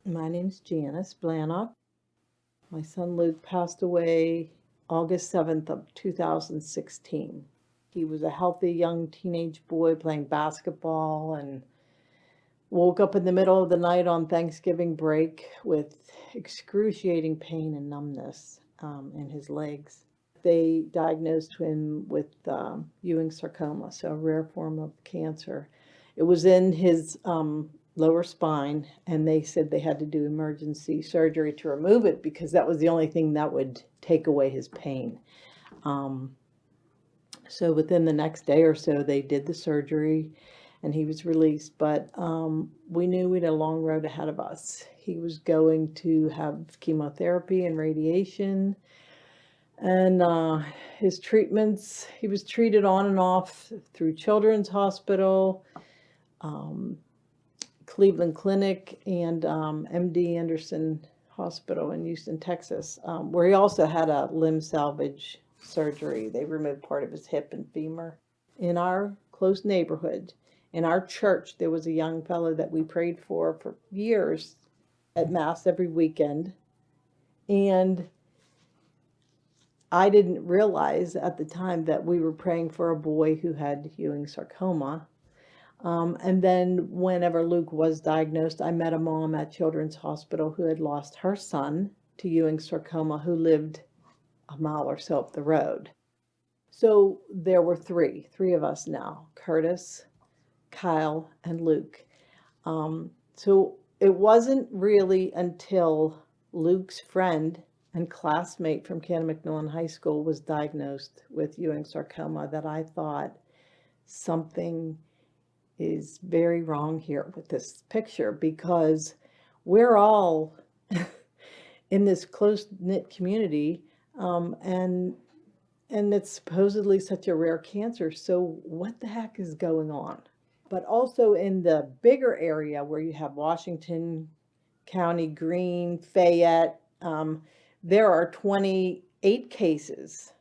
My name's Janice Blanock. My son Luke passed away August 7th of 2016. He was a healthy young teenage boy playing basketball and woke up in the middle of the night on Thanksgiving break with excruciating pain and numbness in his legs. They diagnosed him with Ewing sarcoma, so a rare form of cancer. It was in his lower spine, and they said they had to do emergency surgery to remove it because that was the only thing that would take away his pain. So within the next day or so, they did the surgery and he was released. But we knew we had a long road ahead of us. He was going to have chemotherapy and radiation. And his treatments, he was treated on and off through Children's Hospital, Cleveland Clinic, and MD Anderson Hospital in Houston, Texas, where he also had a limb salvage surgery. They removed part of his hip and femur. In our close neighborhood, in our church, there was a young fellow that we prayed for years at Mass every weekend. And I didn't realize at the time that we were praying for a boy who had Ewing sarcoma. And then whenever Luke was diagnosed, I met a mom at Children's Hospital who had lost her son to Ewing sarcoma, who lived a mile or so up the road. So there were three of us now, Curtis, Kyle, and Luke. So it wasn't really until Luke's friend and classmate from Canon McMillan High School was diagnosed with Ewing sarcoma that I thought something is very wrong here with this picture, because we're all in this close-knit community, and it's supposedly such a rare cancer. So what the heck is going on? But also in the bigger area where you have Washington County, Greene, Fayette, there are 28 cases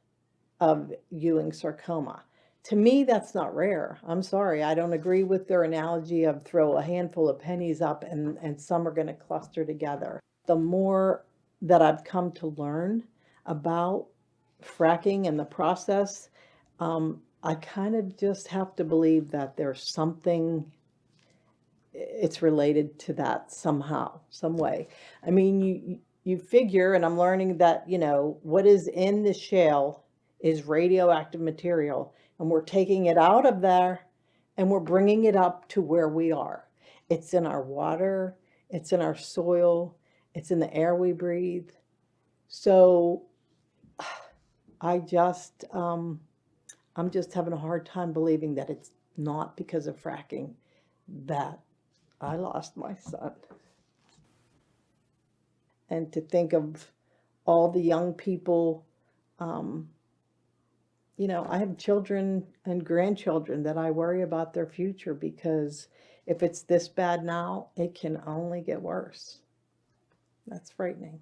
of Ewing sarcoma. To me, that's not rare. I'm sorry, I don't agree with their analogy of throw a handful of pennies up and some are going to cluster together. The more that I've come to learn about fracking and the process, I kind of just have to believe that there's something, it's related to that somehow, some way. I mean, you figure, and I'm learning that, what is in the shale is radioactive material, and we're taking it out of there and we're bringing it up to where we are. It's in our water, it's in our soil, it's in the air we breathe. So I'm just having a hard time believing that it's not because of fracking that I lost my son. And to think of all the young people, I have children and grandchildren that I worry about their future, because if it's this bad now, it can only get worse. That's frightening.